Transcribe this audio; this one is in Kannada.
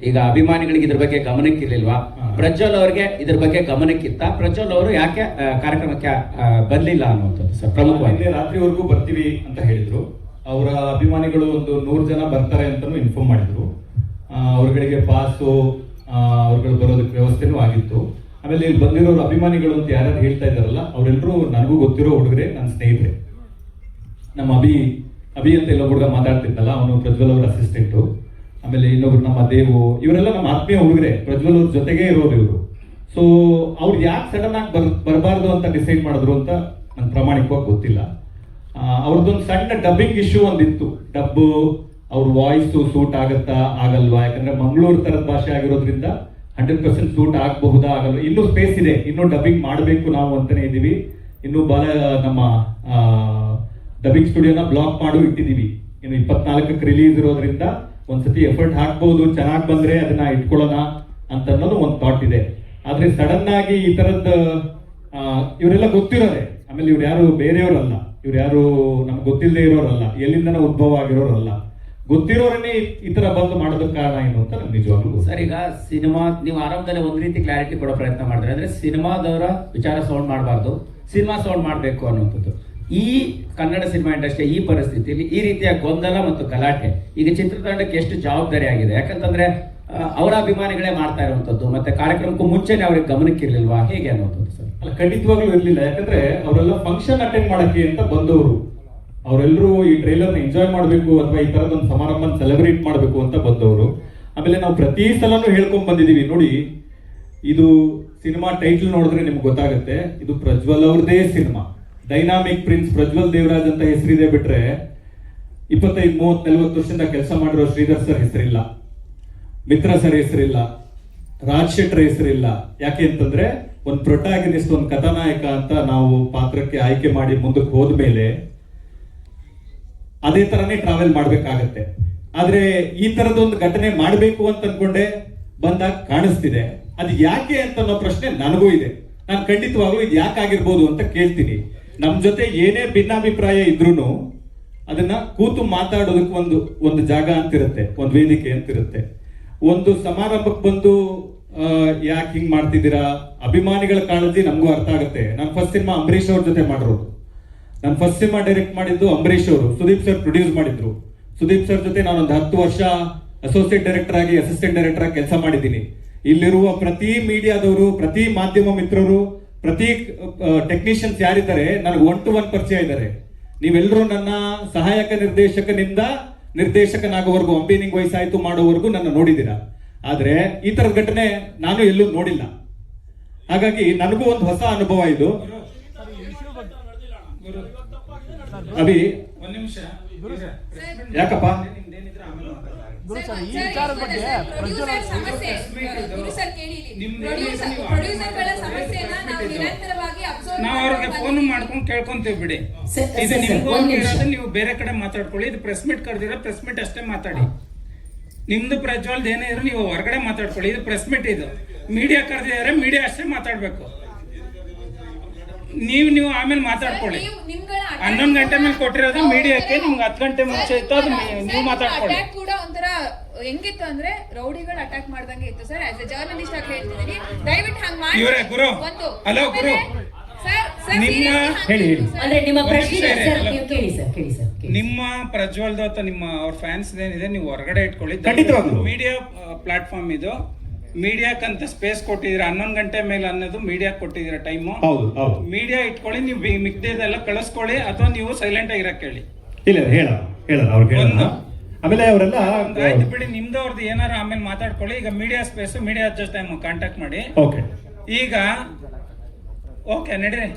ಈಗ ಅಭಿಮಾನಿಗಳಿಗೆ ಇದ್ರ ಬಗ್ಗೆ ಗಮನಕ್ಕಿರ್ಲಿಲ್ವಾ? ಪ್ರಜ್ವಲ್ ಅವರಿಗೆ ಇದ್ರ ಬಗ್ಗೆ ಗಮನಕ್ಕಿತ್ತ? ಪ್ರಜ್ವಲ್ ಅವರು ಯಾಕೆ ಕಾರ್ಯಕ್ರಮಕ್ಕೆ ಬರ್ಲಿಲ್ಲ ಅನ್ನುವಂಥದ್ದು ಸರ್ ಪ್ರಮುಖವಾಗಿ. ರಾತ್ರಿವರೆಗೂ ಬರ್ತೀವಿ ಅಂತ ಹೇಳಿದ್ರು. ಅವರ ಅಭಿಮಾನಿಗಳು ಒಂದು 100 ಜನ ಬರ್ತಾರೆ ಅಂತಾನು ಇನ್ಫಾರ್ಮ್ ಮಾಡಿದ್ರು. ಅವ್ರಗಳಿಗೆ ಪಾಸು ಅವ್ರುಗಳು ಬರೋದಕ್ಕೆ ವ್ಯವಸ್ಥೆನೂ ಆಗಿತ್ತು. ಆಮೇಲೆ ಇಲ್ಲಿ ಬಂದಿರೋರು ಅಭಿಮಾನಿಗಳು ಅಂತ ಯಾರು ಹೇಳ್ತಾ ಇದ್ದಾರಲ್ಲ, ಅವರೆಲ್ಲರೂ ನನಗೂ ಗೊತ್ತಿರೋ ಹುಡುಗರೆ, ನನ್ನ ಸ್ನೇಹಿತರೆ. ನಮ್ಮ ಅಭಿ ಅಂತ ಎಲ್ಲೋ ಹುಡುಗ ಮಾತಾಡ್ತಿದ್ದಲ್ಲ, ಅವನು ಪ್ರಜ್ವಲ್ ಅವ್ರ ಅಸಿಸ್ಟೆಂಟು. ಆಮೇಲೆ ಇನ್ನೊಬ್ರು ನಮ್ಮ ದೇವು, ಇವರೆಲ್ಲ ನಮ್ಮ ಆತ್ಮೀಯ ಹುಡುಗರೆ, ಪ್ರಜ್ವಲ್ ಅವ್ರ ಜೊತೆಗೆ ಇರೋರು ಇವರು. ಸೊ ಅವ್ರು ಯಾಕೆ ಸಡನ್ ಆಗಿ ಬರಬಾರ್ದು ಅಂತ ಡಿಸೈಡ್ ಮಾಡಿದ್ರು ಅಂತ ನನ್ಗೆ ಪ್ರಾಮಾಣಿಕವಾಗಿ ಗೊತ್ತಿಲ್ಲ. ಅವ್ರದ್ದೊಂದು ಸಣ್ಣ ಡಬ್ಬಿಂಗ್ ಇಶ್ಯೂ ಒಂದಿತ್ತು. ಡಬ್ಬು ಅವ್ರ ವಾಯ್ಸು ಸೂಟ್ ಆಗತ್ತಾ ಆಗಲ್ವಾ? ಯಾಕಂದ್ರೆ ಮಂಗಳೂರು ತರದ ಭಾಷೆ ಆಗಿರೋದ್ರಿಂದ 100% ಸೂಟ್ ಆಗಬಹುದಾ ಆಗಲ್ವಾ? ಇನ್ನೂ ಸ್ಪೇಸ್ ಇದೆ, ಇನ್ನೂ ಡಬ್ಬಿಂಗ್ ಮಾಡಬೇಕು ನಾವು ಅಂತಾನೆ ಇದೀವಿ. ಇನ್ನು ನಮ್ಮ ಡಬ್ಬಿಂಗ್ ಸ್ಟುಡಿಯೋನ ಬ್ಲಾಕ್ ಮಾಡಿ ಇಟ್ಟಿದೀವಿ. ಇನ್ನು 24ಕ್ಕೆ ರಿಲೀಸ್ ಇರೋದ್ರಿಂದ ಒಂದ್ಸತಿ ಎಫರ್ಟ್ ಹಾಕ್ಬಹುದು, ಚೆನ್ನಾಗಿ ಬಂದ್ರೆ ಅದನ್ನ ಇಟ್ಕೊಳ್ಳೋಣ ಅಂತ ಅನ್ನೋದು ಒಂದು ಥಾಟ್ ಇದೆ. ಆದ್ರೆ ಸಡನ್ ಆಗಿ ಈ ತರದ್ ಇವರೆಲ್ಲ ಗೊತ್ತಿರೋರೆ. ಆಮೇಲೆ ಇವ್ರು ಯಾರು ಬೇರೆಯವರಲ್ಲ, ಇವ್ರು ಯಾರು ನಮ್ಗೆ ಗೊತ್ತಿಲ್ಲದೆ ಇರೋರಲ್ಲ, ಎಲ್ಲಿಂದನೂ ಉದ್ಭವ ಆಗಿರೋರಲ್ಲ, ಗೊತ್ತಿರೋರನ್ನೇ ಈ ತರ ಬಂದು ಮಾಡೋದಕ್ಕೆ ಕಾರಣ ಏನು ಅಂತ ನಮ್ಗೆ ನಿಜವಾಗ್ಲೂ. ಸರ್, ಈಗ ಸಿನಿಮಾ ನೀವು ಆರಂಭದಲ್ಲಿ ಒಂದ್ ರೀತಿ ಕ್ಲಾರಿಟಿ ಕೊಡೋ ಪ್ರಯತ್ನ ಮಾಡಿದ್ರೆ, ಅಂದ್ರೆ ಸಿನಿಮಾದವರ ವಿಚಾರ ಸೌಂಡ್ ಮಾಡಬಾರ್ದು, ಸಿನಿಮಾ ಸೌಂಡ್ ಮಾಡಬೇಕು ಅನ್ನುವಂಥದ್ದು. ಈ ಕನ್ನಡ ಸಿನಿಮಾ ಇಂಡಸ್ಟ್ರಿ ಈ ಪರಿಸ್ಥಿತಿಯಲ್ಲಿ ಈ ರೀತಿಯ ಗೊಂದಲ ಮತ್ತು ಗಲಾಟೆ ಈಗ ಚಿತ್ರತಂಡಕ್ಕೆ ಎಷ್ಟು ಜವಾಬ್ದಾರಿ ಆಗಿದೆ? ಯಾಕಂತಂದ್ರೆ ಅವರ ಅಭಿಮಾನಿಗಳೇ ಮಾಡ್ತಾ ಇರುವಂತದ್ದು, ಮತ್ತೆ ಕಾರ್ಯಕ್ರಮಕ್ಕೂ ಮುಂಚೆನೆ ಅವ್ರಿಗೆ ಗಮನಕ್ಕಿರ್ಲಿಲ್ವಾ, ಹೇಗೆ ಅನ್ನುವಂಥದ್ದು ಸರ್? ಅಲ್ಲ, ಖಂಡಿತವಾಗ್ಲೂ ಇರ್ಲಿಲ್ಲ. ಯಾಕಂದ್ರೆ ಅವರೆಲ್ಲ ಫಂಕ್ಷನ್ ಅಟೆಂಡ್ ಮಾಡಕ್ಕೆ ಅಂತ ಬಂದವರು. ಅವರೆಲ್ಲರೂ ಈ ಟ್ರೈಲರ್ನ ಎಂಜಾಯ್ ಮಾಡಬೇಕು ಅಥವಾ ಈ ತರದೊಂದು ಸಮಾರಂಭ ಸೆಲೆಬ್ರೇಟ್ ಮಾಡಬೇಕು ಅಂತ ಬಂದವರು. ಆಮೇಲೆ ನಾವು ಪ್ರತಿ ಸಲನೂ ಹೇಳ್ಕೊಂಡ್ ಬಂದಿದೀವಿ, ನೋಡಿ ಇದು ಸಿನಿಮಾ ಟೈಟಲ್ ನೋಡಿದ್ರೆ ನಿಮ್ಗೆ ಗೊತ್ತಾಗುತ್ತೆ, ಇದು ಪ್ರಜ್ವಲ್ ಅವ್ರದೇ cinema. Dynamic prince Prajwal Devaraj ಅಂತ ಹೆಸರಿದೆ ಬಿಟ್ರೆ 25, 30, 40 ವರ್ಷದಿಂದ ಕೆಲಸ ಮಾಡಿರೋ ಶ್ರೀಧರ್ ಸರ್ ಹೆಸರಿಲ್ಲ, ಮಿತ್ರ ಸರ್ ಹೆಸರಿಲ್ಲ, ರಾಜ್ ಶೆಟ್ಟರ್ ಹೆಸರಿಲ್ಲ. ಯಾಕೆ ಅಂತಂದ್ರೆ ಒಂದು ಪ್ರೊಟಾಗನಿಸ್ಟ್, ಒಂದು ಕಥಾನಾಯಕ ಅಂತ ನಾವು ಪಾತ್ರಕ್ಕೆ ಆಯ್ಕೆ ಮಾಡಿ ಮುಂದಕ್ಕೆ ಹೋದ್ಮೇಲೆ ಅದೇ ತರನೇ ಟ್ರಾವೆಲ್ ಮಾಡ್ಬೇಕಾಗತ್ತೆ. ಆದ್ರೆ ಈ ತರದೊಂದು ಘಟನೆ ಮಾಡ್ಬೇಕು ಅಂತ ಅನ್ಕೊಂಡೆ ಬಂದಾಗ ಕಾಣಿಸ್ತಿದೆ. ಅದು ಯಾಕೆ ಅಂತ ಅನ್ನೋ ಪ್ರಶ್ನೆ ನನಗೂ ಇದೆ. ನಾನು ಖಂಡಿತವಾಗ್ಲೂ ಇದು ಯಾಕೆ ಆಗಿರ್ಬೋದು ಅಂತ ಕೇಳ್ತೀನಿ. ನಮ್ ಜೊತೆ ಏನೇ ಭಿನ್ನಾಭಿಪ್ರಾಯ ಇದ್ರೂ ಅದನ್ನ ಕೂತು ಮಾತಾಡೋದಕ್ಕೆ ಒಂದು ಜಾಗ ಅಂತಿರುತ್ತೆ, ಒಂದು ವೇದಿಕೆ ಅಂತಿರುತ್ತೆ. ಒಂದು ಸಮಾರಂಭಕ್ಕೆ ಬಂದು ಯಾಕೆ ಹಿಂಗ್ ಮಾಡ್ತಿದ್ದೀರಾ, ಅಭಿಮಾನಿಗಳ ಕಾಳಜಿ ನಮಗೂ ಅರ್ಥ ಆಗುತ್ತೆ. ನಾನು ಫಸ್ಟ್ ಸಿನಿಮಾ ಅಂಬರೀಷ್ ಅವ್ರ ಜೊತೆ ಮಾಡಿರೋದು. ನಾನು ಫಸ್ಟ್ ಸಿನಿಮಾ ಡೈರೆಕ್ಟ್ ಮಾಡಿದ್ದು ಅಂಬರೀಷ್ ಅವರು, ಸುದೀಪ್ ಸರ್ ಪ್ರೊಡ್ಯೂಸ್ ಮಾಡಿದ್ರು. ಸುದೀಪ್ ಸರ್ ಜೊತೆ ನಾನೊಂದು 10 ವರ್ಷ ಅಸೋಸಿಯೇಟ್ ಡೈರೆಕ್ಟರ್ ಆಗಿ, ಅಸಿಸ್ಟೆಂಟ್ ಡೈರೆಕ್ಟರ್ ಆಗಿ ಕೆಲಸ ಮಾಡಿದ್ದೀನಿ. ಇಲ್ಲಿರುವ ಪ್ರತಿ ಮೀಡಿಯಾದವರು, ಪ್ರತಿ ಮಾಧ್ಯಮ ಮಿತ್ರರು, ಪ್ರತಿ ಟೆಕ್ನಿಷಿಯನ್ಸ್ ಯಾರಿದ್ದಾರೆ ನನಗೆ 1 to 1 ಪರಿಚಯ ಇದ್ದಾರೆ. ನೀವೆಲ್ಲರೂ ನನ್ನ ಸಹಾಯಕ ನಿರ್ದೇಶಕನಿಂದ ನಿರ್ದೇಶಕನಾಗೋವರೆಗೂ, ಅಂಬಿನಿಂಗ್ ವಯಸ್ಸಾಯ್ತು ಮಾಡೋವರೆಗೂ ನನ್ನ ನೋಡಿದ್ದೀರಾ. ಆದ್ರೆ ಈ ತರದ ಘಟನೆ ನಾನು ಎಲ್ಲೂ ನೋಡಿಲ್ಲ. ಹಾಗಾಗಿ ನನಗೂ ಒಂದು ಹೊಸ ಅನುಭವ ಇದು. ಅಭಿ ಒಂದ್ ನಿಮಿಷ ಯಾಕಪ್ಪ ಗುರು ಸರ್, ಈ ವಿಚಾರದ ಬಗ್ಗೆ ನಾವು ಅವ್ರಿಗೆ ಫೋನ್ ಮಾಡ್ಕೊಂಡು ಕೇಳ್ಕೊಂತೀವಿ ಬಿಡಿ. ಇದು ನಿಮ್ಗೂ ಇರೋದು, ನೀವು ಬೇರೆ ಕಡೆ ಮಾತಾಡ್ಕೊಳ್ಳಿ. ಇದು ಪ್ರೆಸ್ ಮೀಟ್ ಕರೆದಿರೋ, ಪ್ರೆಸ್ ಮೀಟ್ ಅಷ್ಟೇ ಮಾತಾಡಿ. ನಿಮ್ದು ಪ್ರಜ್ವಲ್ದ ಏನೇ ಇರೋ ನೀವು ಹೊರಗಡೆ ಮಾತಾಡ್ಕೊಳ್ಳಿ. ಇದು ಪ್ರೆಸ್ ಮೀಟ್, ಇದು ಮೀಡಿಯಾ ಕರೆದಿದ್ದಾರೆ, ಮೀಡಿಯಾ ಅಷ್ಟೇ ಮಾತಾಡ್ಬೇಕು. ನೀವು ಆಮೇಲೆ ಮಾತಾಡ್ಕೊಳ್ಳಿ. 11 ಗಂಟೆ ಮೇಲೆ ಕೊಟ್ಟಿರೋದು ಮೀಡಿಯಾಕ್ಕೆ, ನಿಮ್ಗೆ 10 ಗಂಟೆ ಮುಂಚೆ ಇತ್ತು, ಅದು ನೀವು ಮಾತಾಡ್ಕೊಳ್ಳಿ. ಕೂಡ ಒಂಥರ ಹೆಂಗಿತ್ತು ಅಂದ್ರೆ ರೌಡಿಗಳು ಅಟ್ಯಾಕ್ ಮಾಡ್ದಂಗೆ ಇತ್ತು ಸರ್. ಆಸ್ ಎ ಜರ್ನಲಿಸ್ಟ್ ಆಗಿ ಹೇಳ್ತಿದ್ದೀನಿ, ದಯವಿಟ್ಟು ಹಂಗ್ ಮಾಡಿ. ಇವರೇ ಗುರು, ಹಲೋ ಗುರು, ನಿಮ್ಮ ಪ್ರಜ್ವಲ್ದ ಅಥವಾ ನಿಮ್ಮ ಅವ್ರ ಫ್ಯಾನ್ಸ್ ಏನಿದೆ ನೀವು ಹೊರಗಡೆ ಇಟ್ಕೊಳ್ಳಿ. ಮೀಡಿಯಾ ಪ್ಲಾಟ್ಫಾರ್ಮ್ ಇದು, ಮೀಡಿಯಾಕ್ಕಂತ ಸ್ಪೇಸ್ ಕೊಟ್ಟಿದ್ದೀರ. 11 ಗಂಟೆ ಮೇಲೆ ಅನ್ನೋದು ಮೀಡಿಯಾ ಕೊಟ್ಟಿದ್ದೀರ ಟೈಮು. ಮೀಡಿಯಾ ಇಟ್ಕೊಳ್ಳಿ, ನೀವು ಮಿಕ್ಕಿದೆಲ್ಲ ಕಳಿಸ್ಕೊಳ್ಳಿ, ಅಥವಾ ನೀವು ಸೈಲೆಂಟ್ ಆಗಿರಕ್ ಹೇಳಿ. ಆಮೇಲೆ ಅವರೆಲ್ಲ ಆಯ್ತು ಬಿಡಿ, ನಿಮ್ದವ್ರದ್ದು ಏನಾರ ಆಮೇಲೆ ಮಾತಾಡ್ಕೊಳ್ಳಿ. ಈಗ media space, media just contact ಮಾಡಿ. ಈಗ ಓಕೆ ನಡೀರಿ.